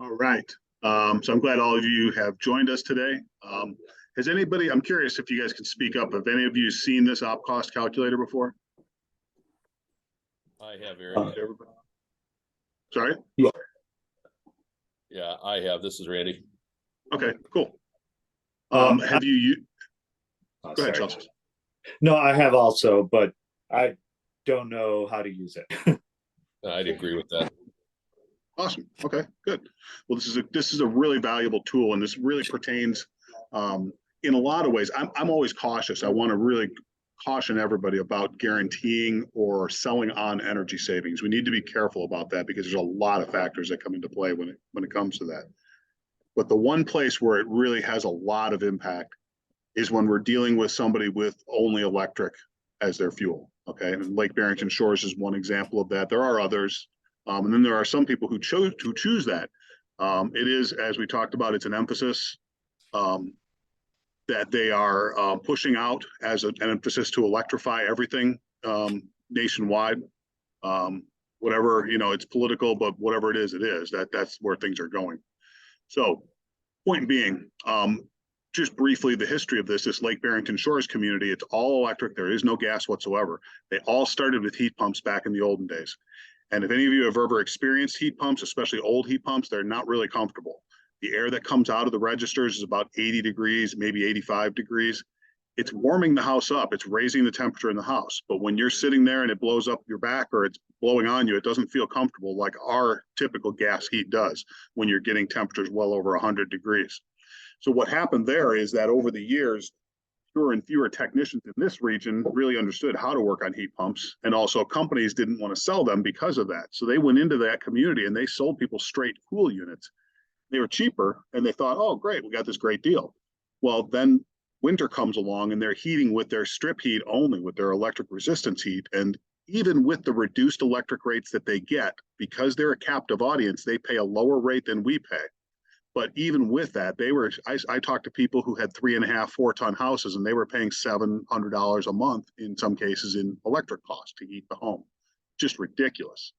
All right. So I'm glad all of you have joined us today. Has anybody, I'm curious if you guys can speak up, have any of you seen this op cost calculator before? I have, Eric. Sorry? Yeah. Yeah, I have. This is Randy. Okay, cool. Have Oh, go ahead, sorry. Chelsea. No, I have also, but I don't know how to use it. I'd agree with that. Awesome. Okay, good. Well, this is a really valuable tool, and this really pertains in a lot of ways. I'm always cautious. I want to really caution everybody about guaranteeing or selling on energy savings. We need to be careful about that because there's a lot of factors that come into play when it comes to that. But the one place where it really has a lot of impact is when we're dealing with somebody with only electric as their fuel. Okay, and Lake Barrington Shores is one example of that. There are others. And then there are some people who choose that. It is, as we talked about, it's an emphasis that they are pushing out as an emphasis to electrify everything nationwide. Whatever, it's political, but whatever it is, that's where things are going. So point being, just briefly, the history of this Lake Barrington Shores community, it's all electric. There is no gas whatsoever. They all started with heat pumps back in the olden days. And if any of you have ever experienced heat pumps, especially old heat pumps, they're not really comfortable. The air that comes out of the registers is about 80 degrees, maybe 85 degrees. It's warming the house up. It's raising the temperature in the house. But when you're sitting there and it blows up your back or it's blowing on you, it doesn't feel comfortable like our typical gas heat does when you're getting temperatures well over 100 degrees. So what happened there is that over the years, fewer and fewer technicians in this region really understood how to work on heat pumps, and also companies didn't want to sell them because of that. So they went into that community and they sold people straight cool units. They were cheaper and they thought, oh, great, we got this great deal. Well, then winter comes along and they're heating with their strip heat only, with their electric resistance heat. And even with the reduced electric rates that they get, because they're a captive audience, they pay a lower rate than we pay. But even with that, I talked to people who had 3.5, 4-ton houses, and they were paying $700 a month in some cases in electric costs to heat the home. Just ridiculous.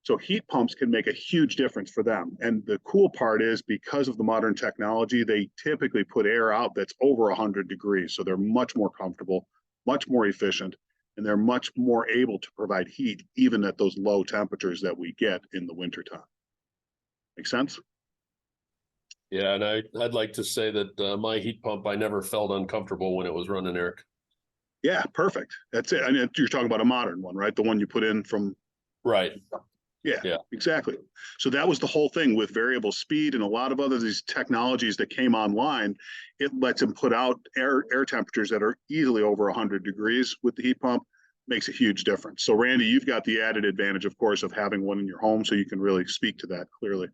So heat pumps can make a huge difference for them. And the cool part is, because of the modern technology, they typically put air out that's over 100 degrees. So they're much more comfortable, much more efficient, and they're much more able to provide heat even at those low temperatures that we get in the wintertime. Make sense? Yeah, and I'd like to say that my heat pump, I never felt uncomfortable when it was running, Eric. Yeah, perfect. That's it. I mean, you're talking about a modern one, right? The one you put in from. Right. Yeah, exactly. So that was the whole thing with variable speed and a lot of other these technologies that came online. It lets them put out air temperatures that are easily over 100 degrees with the heat pump. Makes a huge difference. So Randy, you've got the added advantage, of course, of having one in your home, so you can really speak to that clearly.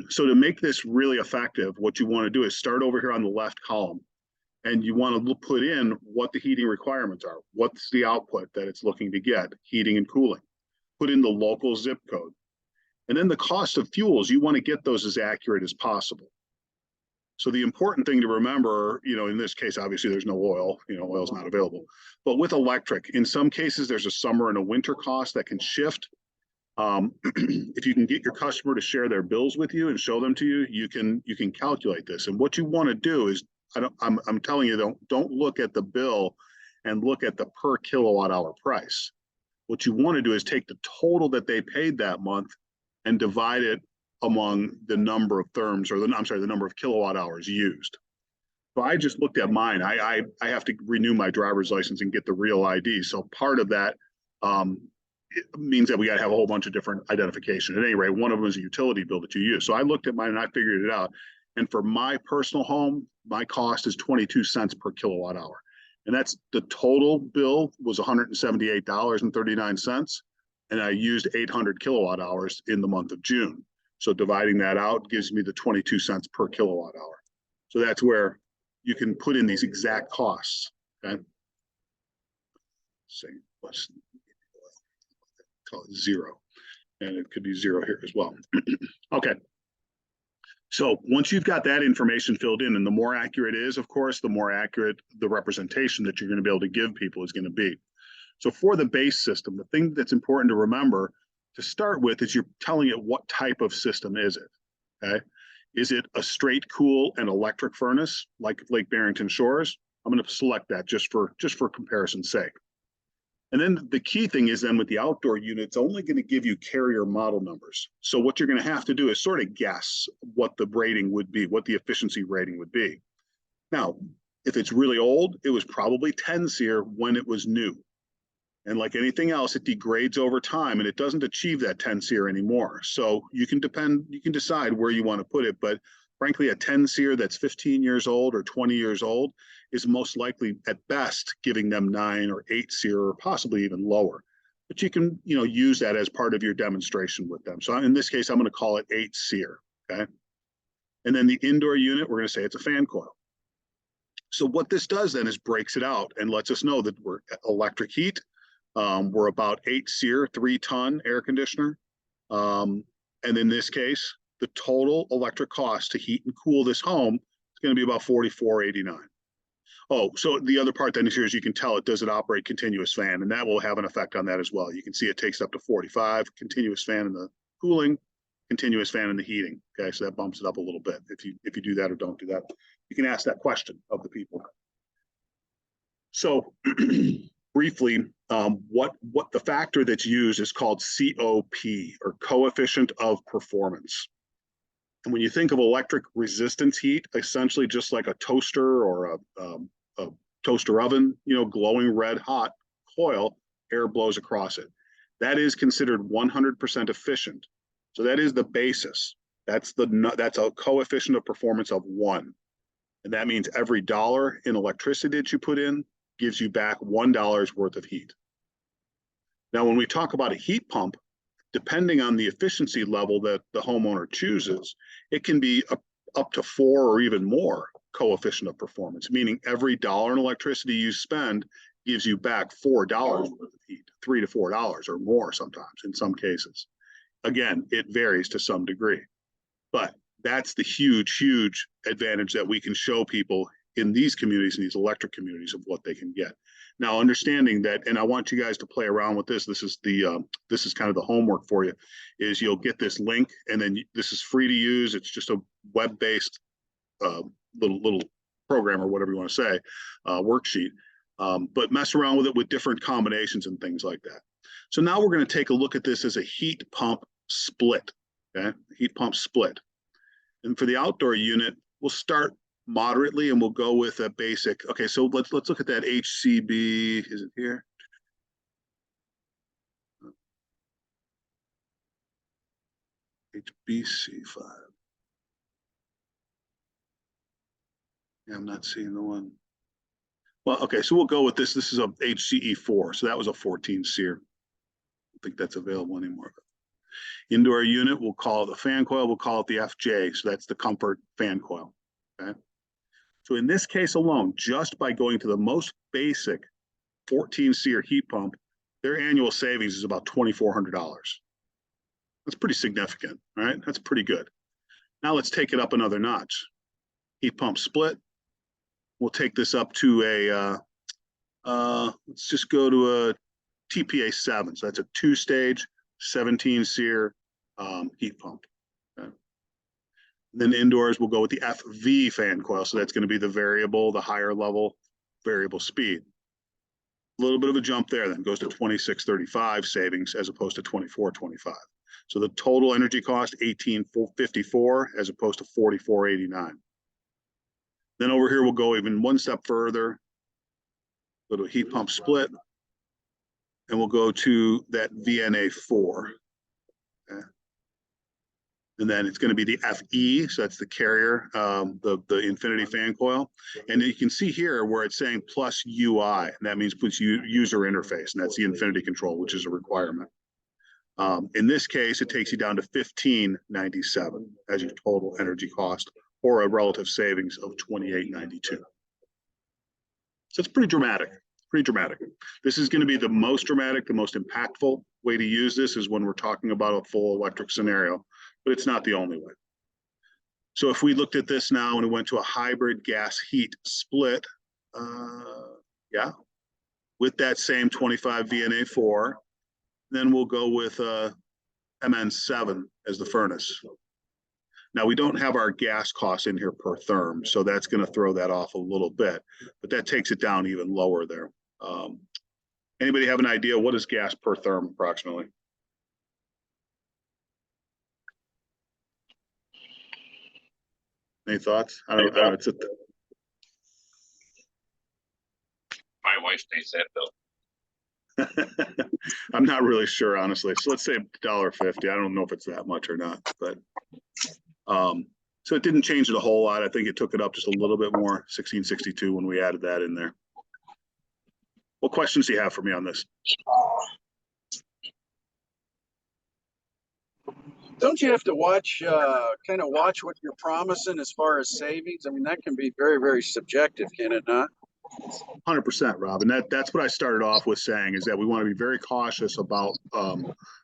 So to make this really effective, what you want to do is start over here on the left column, and you want to put in what the heating requirements are. What's the output that it's looking to get, heating and cooling. Put in the local zip code. And then the cost of fuels, you want to get those as accurate as possible. So the important thing to remember, in this case, obviously there's no oil, oil's not available. But with electric, in some cases, there's a summer and a winter cost that can shift. If you can get your customer to share their bills with you and show them to you, you can calculate this. And what you want to do is, I'm telling you, don't look at the bill and look at the per kilowatt hour price. What you want to do is take the total that they paid that month and divide it among the number of therms, or the number of kilowatt hours used. So I just looked at mine. I have to renew my driver's license and get the real ID. So part of that it means that we got to have a whole bunch of different identification. At any rate, one of them is a utility bill that you use. So I looked at mine and I figured it out. And for my personal home, my cost is 22 cents per kilowatt hour. And that's the total bill was $178.39. And I used 800 kilowatt hours in the month of June. So dividing that out gives me the 22 cents per kilowatt hour. So that's where you can put in these exact costs. Okay. Say, let's call it 0. And it could be 0 here as well. Okay. So once you've got that information filled in, and the more accurate it is, of course, the more accurate the representation that you're going to be able to give people is going to be. So for the base system, the thing that's important to remember, to start with is you're telling it what type of system is it, okay? Is it a straight cool and electric furnace like Lake Barrington Shores? I'm going to select that just for comparison's sake. And then the key thing is then with the outdoor unit, it's only going to give you carrier model numbers. So what you're going to have to do is sort of guess what the rating would be, what the efficiency rating would be. Now, if it's really old, it was probably 10 SEER when it was new. And like anything else, it degrades over time and it doesn't achieve that 10 SEER anymore. So you can decide where you want to put it. But frankly, a 10 SEER that's 15 years old or 20 years old is most likely at best giving them 9 or 8 SEER or possibly even lower. But you can, use that as part of your demonstration with them. So in this case, I'm going to call it 8 SEER, okay? And then the indoor unit, we're going to say it's a fan coil. So what this does then is breaks it out and lets us know that we're electric heat. We're about 8 SEER, 3-ton air conditioner. And in this case, the total electric cost to heat and cool this home is going to be about $44.89. Oh, so the other part then is here is you can tell it, does it operate continuous fan? And that will have an effect on that as well. You can see it takes up to 45, continuous fan in the cooling, continuous fan in the heating. Okay, so that bumps it up a little bit if you do that or don't do that. You can ask that question of the people. So briefly, what the factor that's used is called COP, or coefficient of performance. And when you think of electric resistance heat, essentially just like a toaster or a toaster oven, glowing red hot coil, air blows across it. That is considered 100% efficient. So that is the basis. That's a coefficient of performance of 1. And that means every dollar in electricity that you put in gives you back $1 worth of heat. Now, when we talk about a heat pump, depending on the efficiency level that the homeowner chooses, it can be up to 4 or even more coefficient of performance, meaning every dollar in electricity you spend gives you back $4 worth of heat, $3 to $4 or more sometimes in some cases. Again, it varies to some degree, but that's the huge, huge advantage that we can show people in these communities, in these electric communities, of what they can get. Now, understanding that, and I want you guys to play around with this. This is kind of the homework for you. Is you'll get this link, and then this is free to use. It's just a web-based little program or whatever you want to say, worksheet. But mess around with it with different combinations and things like that. So now we're going to take a look at this as a heat pump split. Okay, heat pump split. And for the outdoor unit, we'll start moderately and we'll go with a basic. Okay, so let's look at that HCB. Is it here? HBC5. Yeah, I'm not seeing the one. Well, okay, so we'll go with this. This is a HCE4, so that was a 14 SEER. I don't think that's available anymore. Indoor unit, we'll call it the fan coil. We'll call it the FJ, so that's the comfort fan coil. Okay. So in this case alone, just by going to the most basic 14 SEER heat pump, their annual savings is about $2,400. That's pretty significant, right? That's pretty good. Now let's take it up another notch. Heat pump split. We'll take this up to let's just go to a TPA 7. So that's a 2-stage, 17 SEER heat pump. Okay. Then indoors, we'll go with the FV fan coil. So that's going to be the variable, the higher level variable speed. A little bit of a jump there, then goes to 2635 savings as opposed to 2425. So the total energy cost, 1854 as opposed to 4489. Then over here, we'll go even one step further, go to a heat pump split, and we'll go to that VNA4. Okay. And then it's going to be the FE, so that's the carrier, the infinity fan coil. And you can see here where it's saying plus UI, and that means plus user interface, and that's the infinity control, which is a requirement. In this case, it takes you down to 1597 as your total energy cost, or a relative savings of 2892. So it's pretty dramatic. Pretty dramatic. This is going to be the most dramatic, the most impactful way to use this is when we're talking about a full electric scenario, but it's not the only way. So if we looked at this now and we went to a hybrid gas heat split, yeah, with that same 25 VNA4, then we'll go with MN7 as the furnace. Now, we don't have our gas costs in here per therm, so that's going to throw that off a little bit, but that takes it down even lower there. Anybody have an idea what is gas per therm approximately? Any thoughts? I don't know. It's My wife pays that bill. I'm not really sure, honestly. So let's say $1.50. I don't know if it's that much or not, but so it didn't change it a whole lot. I think it took it up just a little bit more, 1662 when we added that in there. What questions do you have for me on this? Don't you have to watch, kind of watch what you're promising as far as savings? I mean, that can be very, very subjective, can it not? 100%, Rob. And that's what I started off with saying is that we want to be very cautious about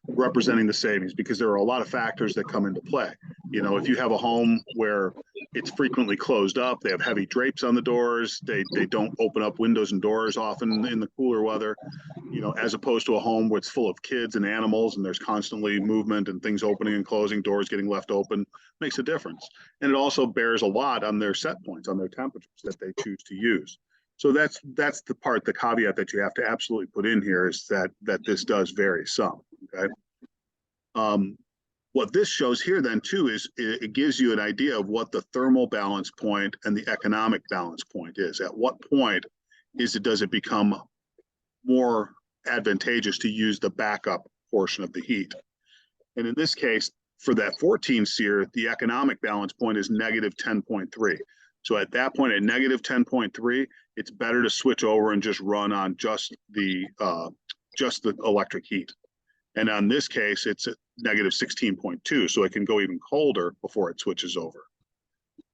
representing the savings because there are a lot of factors that come into play. You know, if you have a home where it's frequently closed up, they have heavy drapes on the doors, they don't open up windows and doors often in the cooler weather, you know, as opposed to a home where it's full of kids and animals and there's constantly movement and things opening and closing, doors getting left open, makes a difference. And it also bears a lot on their set points, on their temperatures that they choose to use. So that's the part, the caveat that you have to absolutely put in here is that this does vary some. Okay. What this shows here then too is it gives you an idea of what the thermal balance point and the economic balance point is. At what point does it become more advantageous to use the backup portion of the heat? And in this case, for that 14 SEER, the economic balance point is negative 10.3. So at that point, at negative 10.3, it's better to switch over and just run on just the electric heat. And on this case, it's at negative 16.2, so it can go even colder before it switches over.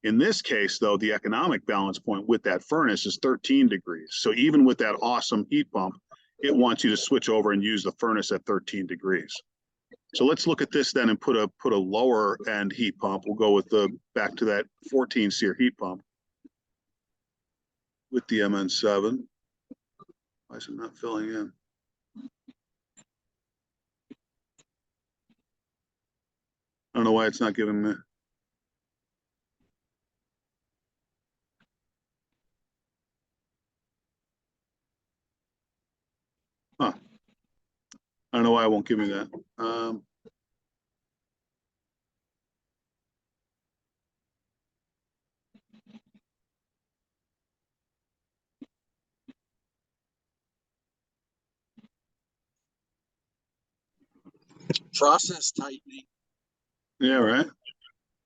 In this case, though, the economic balance point with that furnace is 13 degrees. So even with that awesome heat pump, it wants you to switch over and use the furnace at 13 degrees. So let's look at this then and put a lower end heat pump. We'll go with back to that 14 SEER heat pump with the MN7. Why is it not filling in? I don't know why it's not giving me. Huh. I don't know why it won't give me that. Process tightening. Yeah, right.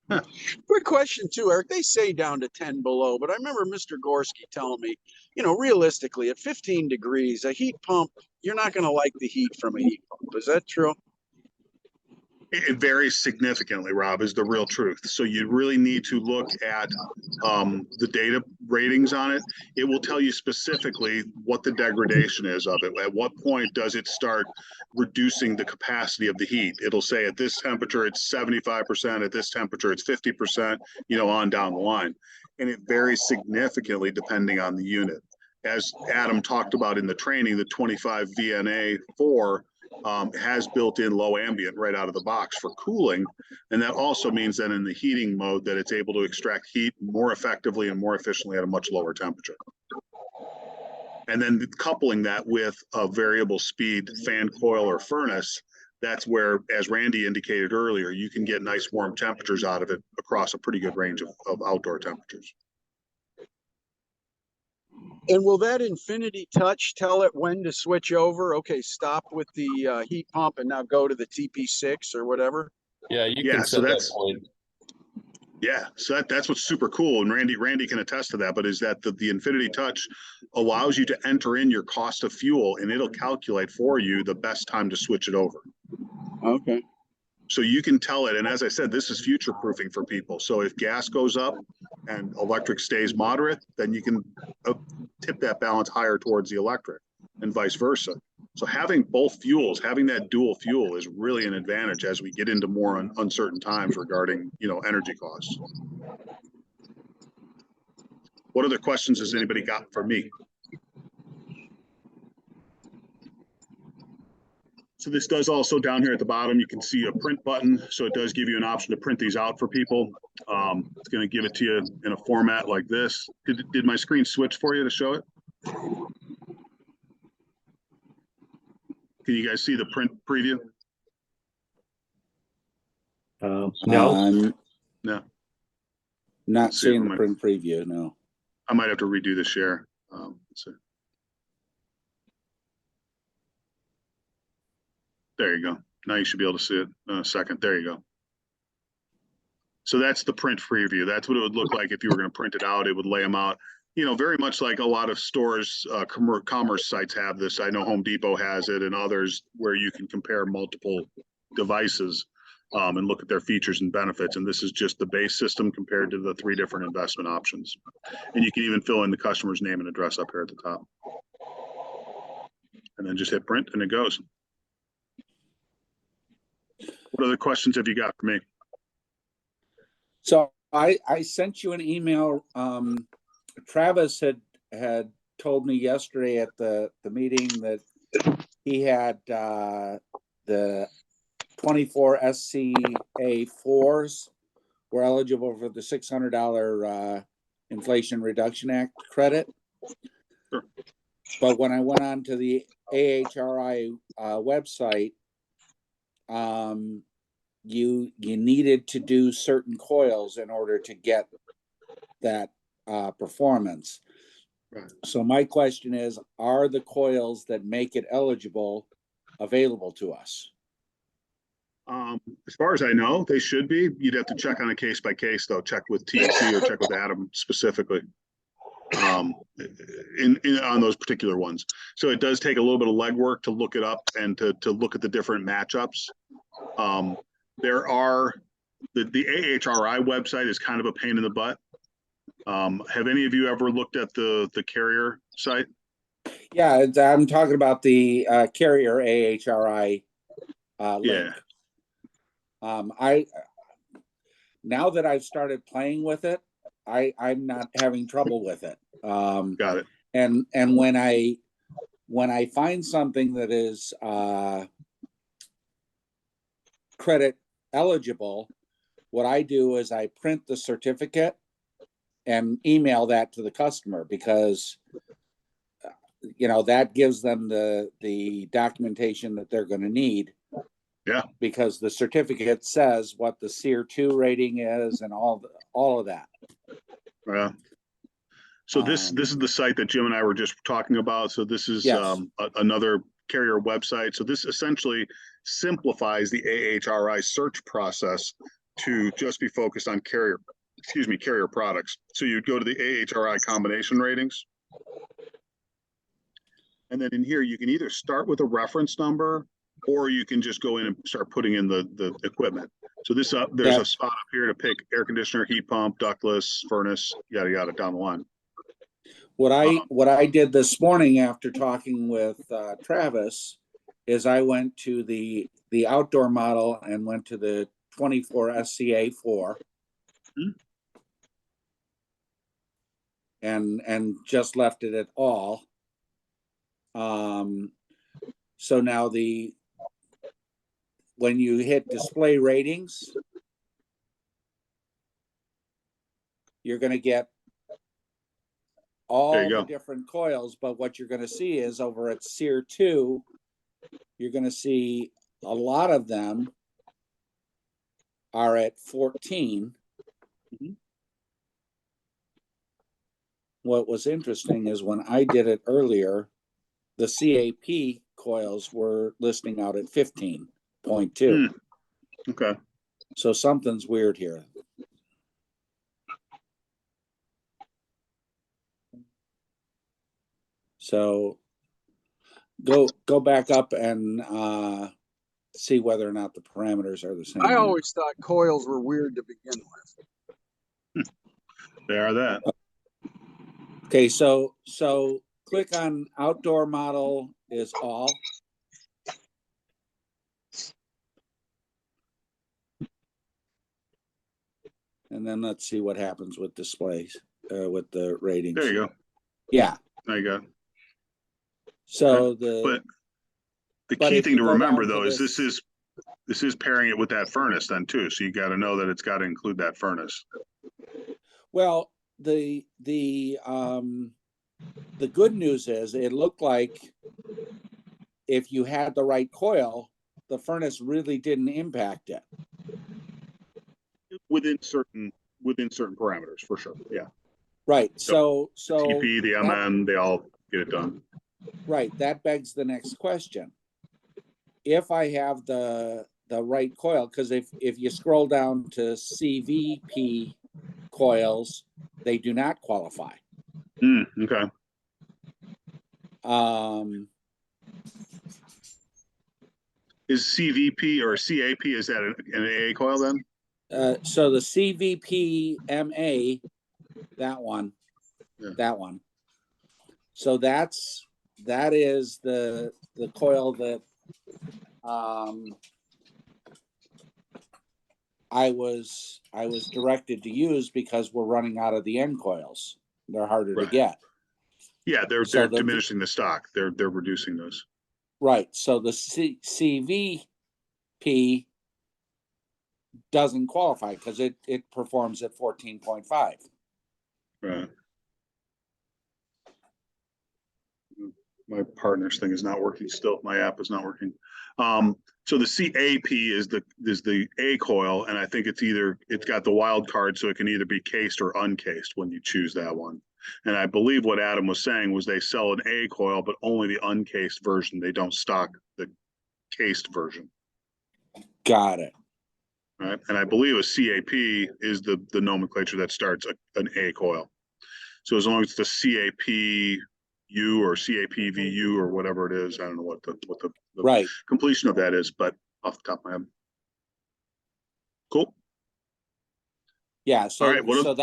Huh. Quick question too, Eric. They say down to 10 below, but I remember Mr. Gorski telling me, you know, realistically at 15 degrees, a heat pump, you're not going to like the heat from a heat pump. Is that true? It varies significantly, Rob, is the real truth. So you really need to look at the data ratings on it. It will tell you specifically what the degradation is of it. At what point does it start reducing the capacity of the heat? It'll say at this temperature, it's 75%, at this temperature, it's 50%, you know, on down the line. And it varies significantly depending on the unit. As Adam talked about in the training, the 25 VNA4 has built-in low ambient right out of the box for cooling. And that also means that in the heating mode that it's able to extract heat more effectively and more efficiently at a much lower temperature. And then coupling that with a variable speed fan coil or furnace, that's where, as Randy indicated earlier, you can get nice warm temperatures out of it across a pretty good range of outdoor temperatures. And will that infinity touch tell it when to switch over? Okay, stop with the heat pump and now go to the TP6 or whatever. Yeah, you Yeah, can so set that that's point. Yeah, so that's what's super cool, and Randy can attest to that. But is that the Infinity Touch allows you to enter in your cost of fuel, and it'll calculate for you the best time to switch it over. Okay. So you can tell it, and as I said, this is future proofing for people. So if gas goes up and electric stays moderate, then you can tip that balance higher towards the electric, and vice versa. So having both fuels, having that dual fuel, is really an advantage as we get into more uncertain times regarding, you know, energy costs. What other questions has anybody got for me? So this does also down here at the bottom, you can see a print button. So it does give you an option to print these out for people. It's going to give it to you in a format like this. Did my screen switch for you to show it? Can you guys see the print preview? No, No. Not Let's see if seeing I the might- print preview, no. I might have to redo the share. Let's see. There you go. Now you should be able to see it in a second. There you go. So that's the print preview. That's what it would look like if you were going to print it out. It would lay them out, you know, very much like a lot of stores, commerce sites have this. I know Home Depot has it and others where you can compare multiple devices and look at their features and benefits. And this is just the base system compared to the 3 different investment options. And you can even fill in the customer's name and address up here at the top. And then just hit print and it goes. What other questions have you got for me? So I sent you an email. Travis had told me yesterday at the meeting that he had the 24 SCA 4s were eligible for the $600 Inflation Reduction Act credit. Sure. But when I went on to the AHRI website, you needed to do certain coils in order to get that performance. Right. So my question is, are the coils that make it eligible available to us? As far as I know, they should be. You'd have to check on a case by case, though. Check with TEC or check with Adam specifically on those particular ones. So it does take a little bit of legwork to look it up and to look at the different matchups. There are the AHRI website is kind of a pain in the butt. Have any of you ever looked at the carrier site? Yeah, I'm talking about the carrier AHRI link. Yeah. I now that I've started playing with it, I'm not having trouble with it. Got it. And when I find something that is credit eligible, what I do is I print the certificate and email that to the customer, because you know that gives them the documentation that they're going to need. Yeah. Because the certificate says what the SEER 2 rating is and all of that. Yeah. So this is the site that Jim and I were just talking about. So this is Yes. another carrier website. So this essentially simplifies the AHRI search process to just be focused on carrier products. So you'd go to the AHRI combination ratings. And then in here, you can either start with a reference number, or you can just go in and start putting in the equipment. So this there's a spot up here to pick air conditioner, heat pump, ductless, furnace, yada, yada, down the line. What I did this morning after talking with Travis is I went to the outdoor model and went to the 24 SCA 4. And just left it at all. So now when you hit display ratings, you're going to get all the different coils, but what you're going to see is over at SEER 2, you're going to see a lot of them are at 14. Mm-hmm. What was interesting is when I did it earlier, the CAP coils were listing out at 15.2. Okay. So something's weird here. So go back up and see whether or not the parameters are the same. I always thought coils were weird to begin with. They are that. Okay, so click on outdoor model is all. And then let's see what happens with displays, with the ratings. There you go. Yeah. There you go. So The But key if thing you to go remember down to though is this- this is pairing it with that furnace then too. So you got to know that it's got to include that furnace. Well, the good news is it looked like if you had the right coil, the furnace really didn't impact it. Within certain parameters, for sure. Yeah. Right. So TP, the that- MN, they all get it done. right. That begs the next question. If I have the right coil, because if you scroll down to CVP coils, they do not qualify. Okay. Is CVP or CAP, is that an AA coil then? So the CVP MA, that one, Yeah. that one. So that is the coil that I was directed to use because we're running out of the end coils. They're harder to Right. get. Yeah, they're So the- diminishing the stock. They're reducing those. Right. So the CVP doesn't qualify because it performs at 14.5. Right. My partner's thing is not working still. My app is not working. So the CAP is the A coil, and I think it's got the wild card, so it can either be cased or uncased when you choose that one. And I believe what Adam was saying was they sell an A coil, but only the uncased version. They don't stock the cased version. Got it. Right. And I believe a CAP is the nomenclature that starts an A coil. So as long as it's the CAPU or CAPVU or whatever it is, I don't know what the Right. completion of that is, but off the top of my head. Cool. Yeah. So All right, so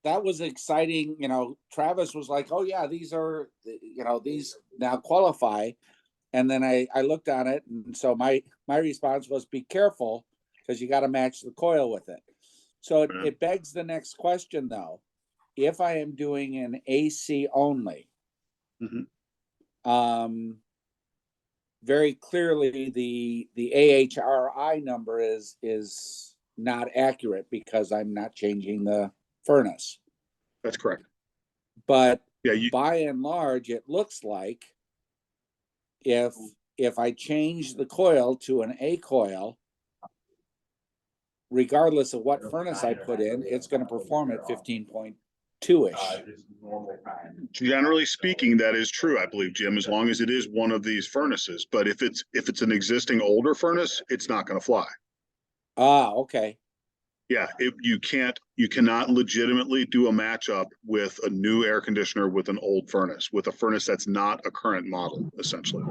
that was exciting. You know, Travis was like, "Oh yeah, these are these now qualify." And then I looked on it, and so my response was, "Be careful, because you got to match the coil with it." So it begs the next question though. If I am doing an AC only, very clearly the AHRI number is not accurate because I'm not changing the furnace. That's correct. But Yeah, by and large, it looks like if I change the coil to an A coil, regardless of what furnace I put in, it's going to perform at 15.2-ish. generally speaking, that is true, I believe, Jim, as long as it is one of these furnaces. But if it's an existing older furnace, it's not going to fly. Ah, okay. Yeah, you cannot legitimately do a matchup with a new air conditioner with an old furnace, with a furnace that's not a current model, essentially.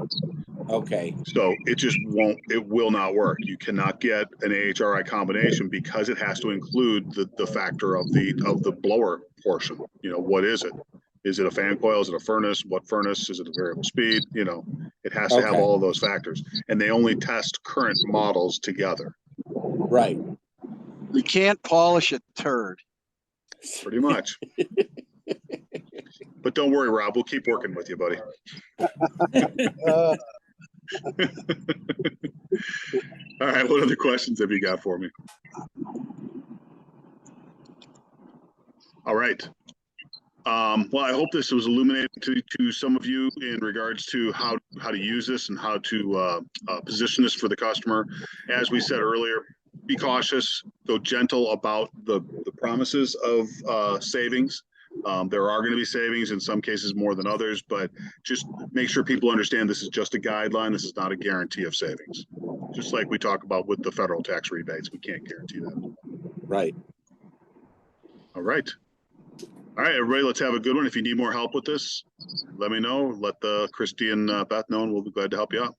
Okay. So it will not work. You cannot get an AHRI combination because it has to include the factor of the blower portion. What is it? Is it a fan coil? Is it a furnace? What furnace? Is it a variable speed? It has to have Okay. all of those factors. And they only test current models together. Right. You can't polish a turd. Pretty much. But don't worry, Rob. We'll keep working with you, buddy. Uh, All right. What other questions have you got for me? All right. Well, I hope this was illuminating to some of you in regards to how to use this and how to position this for the customer. As we said earlier, be cautious, go gentle about the promises of savings. There are going to be savings, in some cases more than others, but just make sure people understand this is just a guideline. This is not a guarantee of savings. Just like we talk about with the federal tax rebates, we can't guarantee that. Right. All right. All right, everybody, let's have a good one. If you need more help with this, let me know. Let Christy and Beth know, and we'll be glad to help you out.